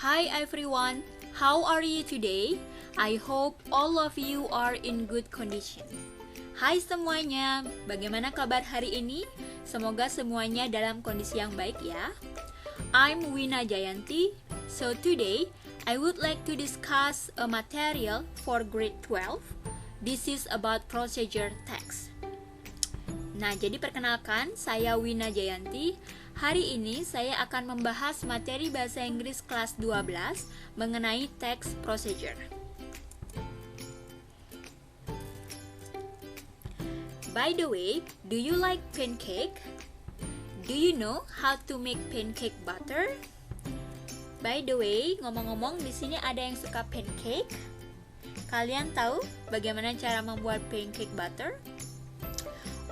Hi everyone, how are you today? I hope all of you are in good condition. Hai semuanya, bagaimana kabar hari ini? Semoga semuanya dalam kondisi yang baik ya. I'm Wina Jayanti. So today, I would like to discuss a material for grade 12. This is about procedure text. Nah, jadi perkenalkan, saya Wina Jayanti. Hari ini saya akan membahas materi bahasa Inggris kelas 12 mengenai text procedure. By the way, do you like pancake? Do you know how to make pancake butter? By the way, ngomong-ngomong, di sini ada yang suka pancake? Kalian tahu bagaimana cara membuat pancake butter?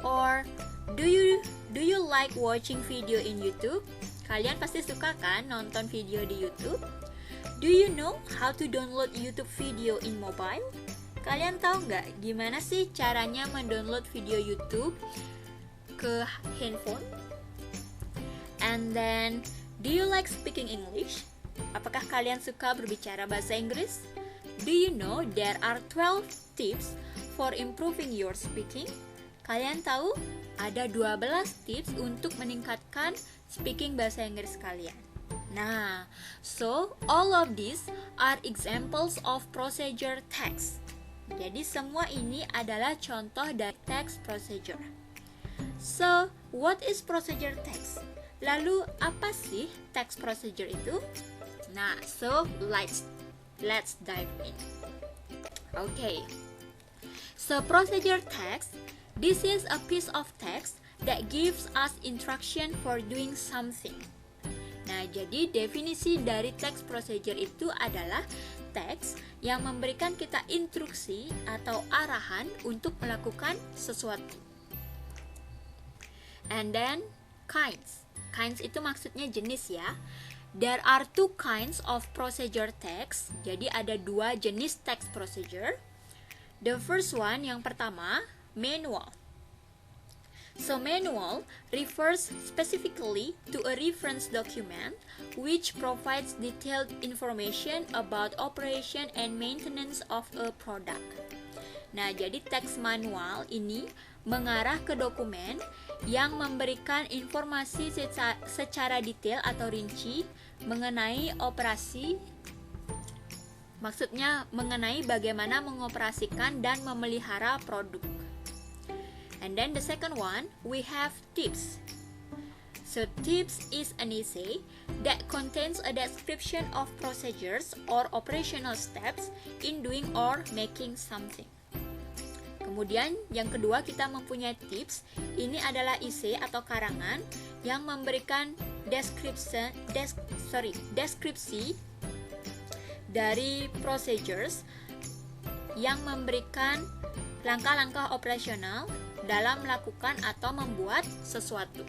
Or do you like watching video in YouTube? Kalian pasti suka kan nonton video di YouTube? Do you know how to download YouTube video in mobile? Kalian tahu nggak gimana sih caranya mendownload video YouTube ke handphone? And then, do you like speaking English? Apakah kalian suka berbicara bahasa Inggris? Do you know there are 12 tips for improving your speaking? Kalian tahu ada 12 tips untuk meningkatkan speaking bahasa Inggris kalian. Nah, so all of these are examples of procedure text. Jadi semua ini adalah contoh dari text procedure. So, what is procedure text? Lalu apa sih text procedure itu? Nah, so let's dive in. Okay. So, procedure text, this is a piece of text that gives us instruction for doing something. Nah, jadi definisi dari text procedure itu adalah teks yang memberikan kita instruksi atau arahan untuk melakukan sesuatu. And then, kinds. Kinds itu maksudnya jenis ya. There are two kinds of procedure text. Jadi ada dua jenis text procedure. The first one, yang pertama, manual. So manual refers specifically to a reference document which provides detailed information about operation and maintenance of a product. Nah, jadi teks manual ini mengarah ke dokumen yang memberikan informasi secara detail atau rinci mengenai operasi, maksudnya mengenai bagaimana mengoperasikan dan memelihara produk. And then the second one, we have tips. So tips is an essay that contains a description of procedures or operational steps in doing or making something. Kemudian yang kedua kita mempunyai tips. Ini adalah essay atau karangan yang memberikan deskripsi dari procedures yang memberikan langkah-langkah operasional dalam melakukan atau membuat sesuatu.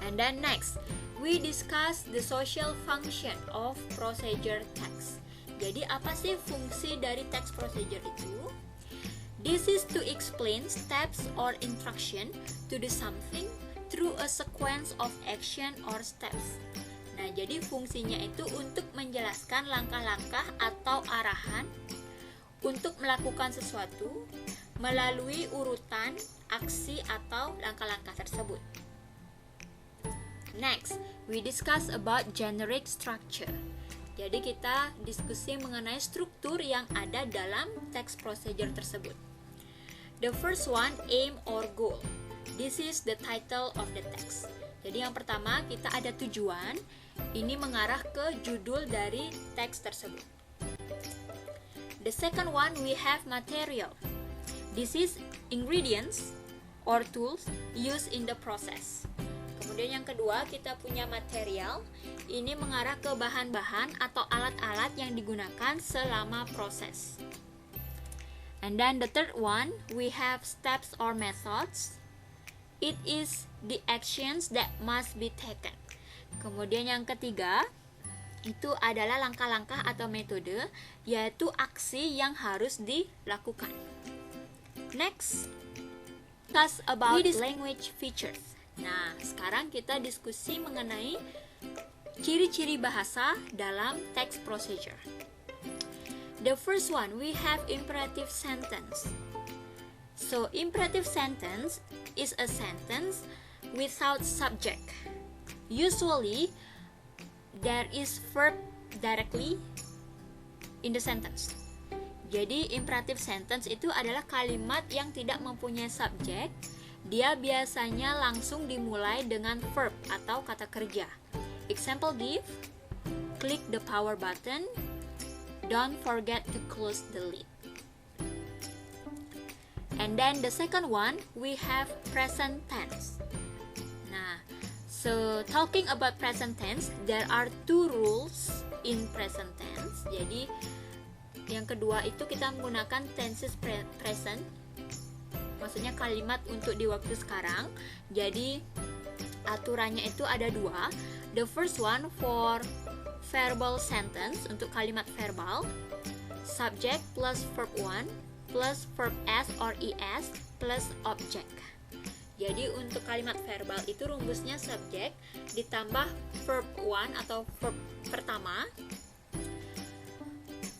And then next, we discuss the social function of procedure text. Jadi apa sih fungsi dari text procedure itu? This is to explain steps or instruction to do something through a sequence of action or steps. Nah, jadi fungsinya itu untuk menjelaskan langkah-langkah atau arahan untuk melakukan sesuatu melalui urutan aksi atau langkah-langkah tersebut. Next, we discuss about generic structure. Jadi kita diskusi mengenai struktur yang ada dalam text procedure tersebut. The first one, aim or goal. This is the title of the text. Jadi yang pertama kita ada tujuan. Ini mengarah ke judul dari teks tersebut. The second one, we have material. This is ingredients or tools used in the process. Kemudian yang kedua kita punya material. Ini mengarah ke bahan-bahan atau alat-alat yang digunakan selama proses. And then the third one, we have steps or methods. It is the actions that must be taken. Kemudian yang ketiga, itu adalah langkah-langkah atau metode, yaitu aksi yang harus dilakukan. Next, discuss about language features. Nah, sekarang kita diskusi mengenai ciri-ciri bahasa dalam text procedure. The first one, we have imperative sentence. So, imperative sentence is a sentence without subject. Usually, there is verb directly in the sentence. Jadi, imperative sentence itu adalah kalimat yang tidak mempunyai subjek. Dia biasanya langsung dimulai dengan verb atau kata kerja. Example give, click the power button, don't forget to close the lid. And then the second one, we have present tense. Nah, so talking about present tense, there are two rules in present tense. Jadi, yang kedua itu kita menggunakan tenses present. Maksudnya kalimat untuk di waktu sekarang. Jadi, aturannya itu ada dua. The first one for verbal sentence, untuk kalimat verbal, subject plus verb 1 plus verb s or es plus object. Jadi untuk kalimat verbal itu rumusnya subjek ditambah verb 1 atau verb pertama.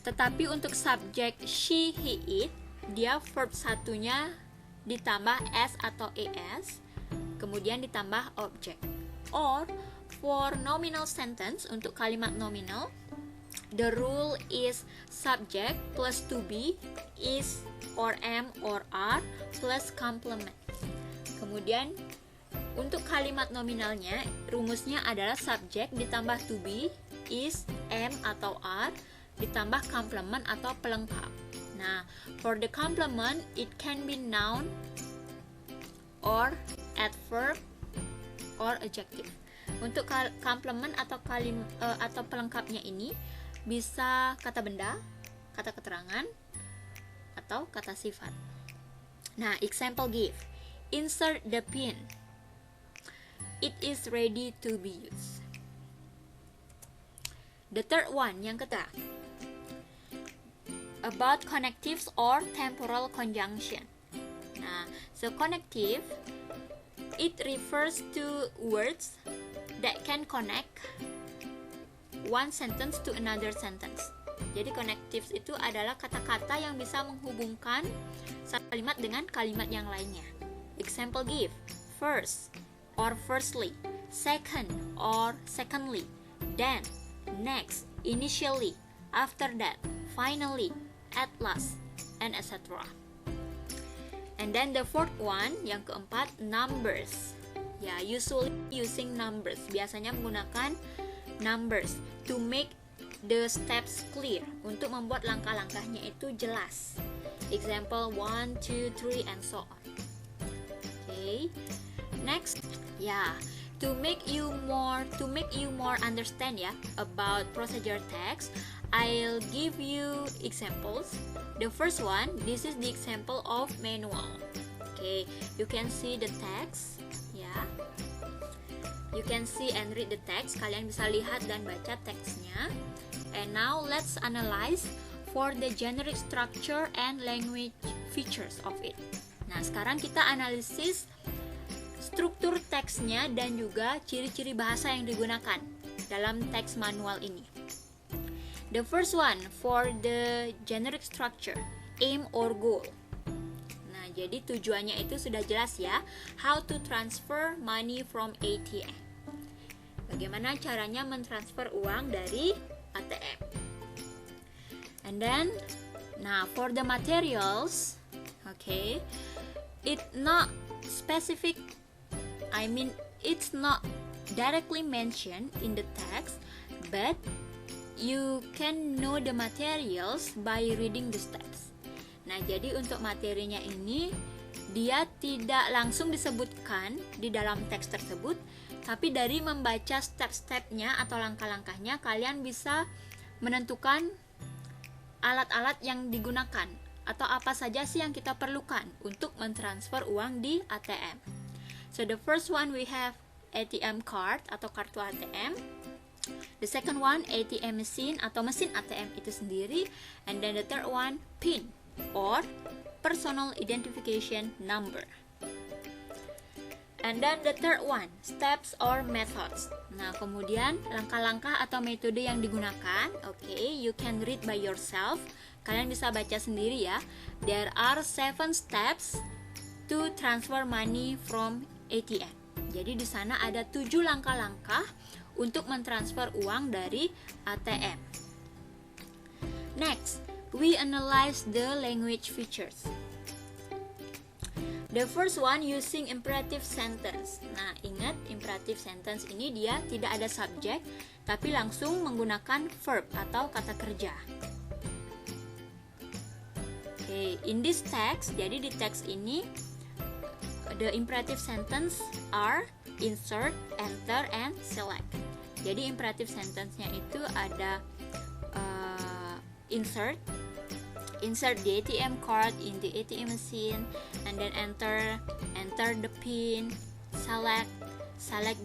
Tetapi untuk subjek she, he, it, dia verb satunya ditambah s atau es, kemudian ditambah object. Or for nominal sentence, untuk kalimat nominal, the rule is subject plus to be, is or am or are plus complement. Kemudian untuk kalimat nominalnya, rumusnya adalah subject ditambah to be, is, am atau are ditambah complement atau pelengkap. Nah, for the complement, it can be noun or adverb or adjective. Untuk complement atau atau pelengkapnya ini bisa kata benda, kata keterangan, atau kata sifat. Nah, example give. Insert the pin. It is ready to be used. The third one, yang ketiga, about connectives or temporal conjunction. Nah, so connective, it refers to words that can connect one sentence to another sentence. Jadi connectives itu adalah kata-kata yang bisa menghubungkan satu kalimat dengan kalimat yang lainnya. Example give, first or firstly, second or secondly, then, next, initially, after that, finally, at last, and etc. And then the fourth one, yang keempat, numbers. Ya, usually using numbers. Biasanya menggunakan numbers to make the steps clear, untuk membuat langkah-langkahnya itu jelas. Example 1, 2, 3 and so on. Okay. Next, ya, to make you more understand ya about procedure text, I'll give you examples. The first one, this is the example of manual. Okay, you can see the text. You can see and read the text. Kalian bisa lihat dan baca teksnya. And now let's analyze for the generic structure and language features of it. Nah, sekarang kita analisis struktur teksnya dan juga ciri-ciri bahasa yang digunakan dalam teks manual ini. The first one for the generic structure, aim or goal. Jadi tujuannya itu sudah jelas ya. How to transfer money from ATM. Bagaimana caranya mentransfer uang dari ATM. And then, now for the materials, okay, it's not specific. It's not directly mentioned in the text, but you can know the materials by reading the steps. Nah, jadi untuk materinya ini dia tidak langsung disebutkan di dalam teks tersebut, tapi dari membaca step-stepnya atau langkah-langkahnya kalian bisa menentukan alat-alat yang digunakan atau apa saja sih yang kita perlukan untuk mentransfer uang di ATM. So the first one we have ATM card atau kartu ATM. The second one ATM machine atau mesin ATM itu sendiri, and then the third one PIN or personal identification number. And then the third one, steps or methods. Nah, kemudian langkah-langkah atau metode yang digunakan. Okay, you can read by yourself. Kalian bisa baca sendiri ya. There are 7 steps to transfer money from ATM. Jadi di sana ada 7 langkah-langkah untuk mentransfer uang dari ATM. Next, we analyze the language features. The first one, using imperative sentence. Nah, ingat imperative sentence ini dia tidak ada subjek, tapi langsung menggunakan verb atau kata kerja. Okay, in this text, jadi di teks ini, the imperative sentence are insert, enter, and select. Jadi imperative sentence-nya itu ada insert the ATM card in the ATM machine, and then enter the PIN, select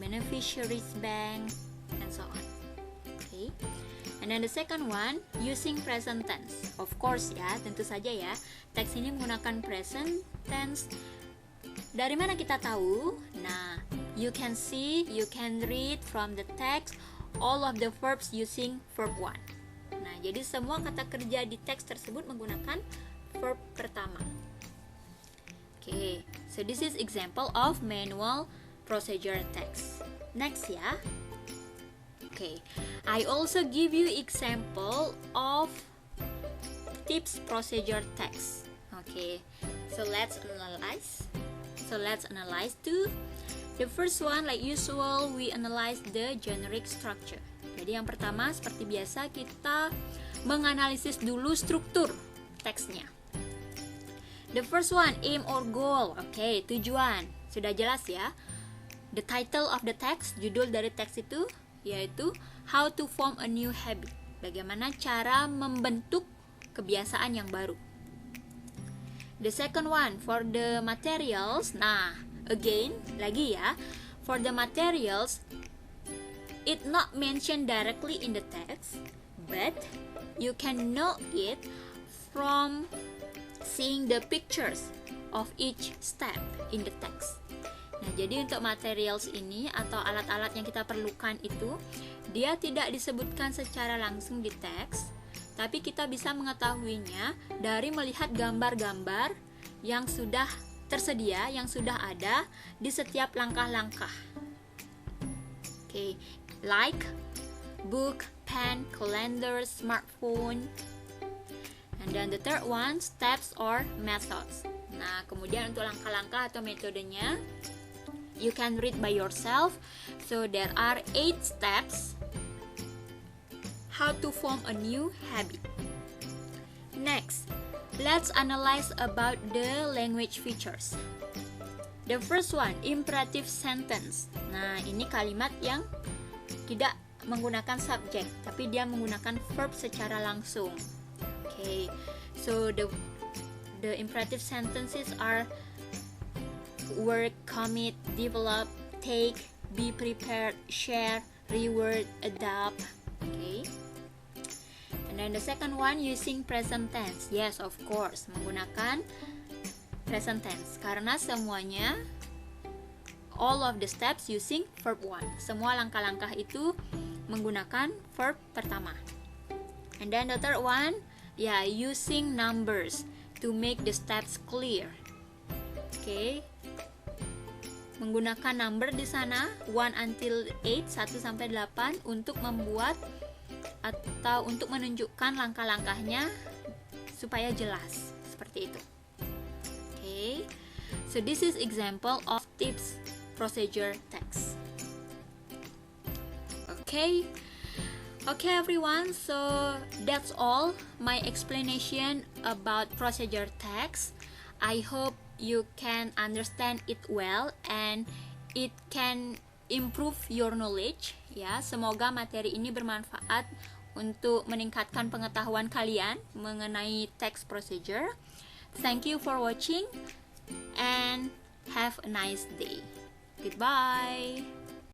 beneficiary's bank, and so on. Okay. And then the second one, using present tense. Of course ya, tentu saja ya, teks ini menggunakan present tense. Dari mana kita tahu? Nah, you can read from the text all of the verbs using verb 1. Nah, jadi semua kata kerja di teks tersebut menggunakan verb pertama. Okay, so this is example of manual procedure text. Next ya. Okay, I also give you example of tips procedure text. Okay, so let's analyze too. The first one, like usual, we analyze the generic structure. Jadi yang pertama, seperti biasa, kita menganalisis dulu struktur teksnya. The first one, aim or goal. Oke, tujuan. Sudah jelas ya. The title of the text, judul dari teks itu, yaitu How to Form a New Habit. Bagaimana cara membentuk kebiasaan yang baru. The second one, for the materials. Nah, again, lagi ya. For the materials, it not mentioned directly in the text, but you can know it from seeing the pictures of each step in the text. Nah, jadi untuk materials ini atau alat-alat yang kita perlukan itu, dia tidak disebutkan secara langsung di teks, tapi kita bisa mengetahuinya dari melihat gambar-gambar yang sudah tersedia, yang sudah ada di setiap langkah-langkah. Okay, like book, pen, calendar, smartphone. And then the third one, steps or methods. Nah, kemudian untuk langkah-langkah atau metodenya, you can read by yourself. So there are 8 steps how to form a new habit. Next, let's analyze about the language features. The first one, imperative sentence. Nah, ini kalimat yang tidak menggunakan subjek, tapi dia menggunakan verb secara langsung. Okay, so the imperative sentences are work, commit, develop, take, be prepared, share, reward, adopt. Okay. And then the second one, using present tense. Yes, of course, menggunakan present tense karena semuanya, all of the steps using verb 1. Semua langkah-langkah itu menggunakan verb pertama. And then the third one, using numbers to make the steps clear. Okay. Menggunakan number di sana 1 until 8, 1 sampai 8 untuk membuat atau untuk menunjukkan langkah-langkahnya supaya jelas seperti itu. Okay. So this is example of tips procedure text. Okay everyone, so that's all my explanation about procedure text. I hope you can understand it well and it can improve your knowledge ya. Semoga materi ini bermanfaat untuk meningkatkan pengetahuan kalian mengenai text procedure. Thank you for watching and have a nice day. Goodbye.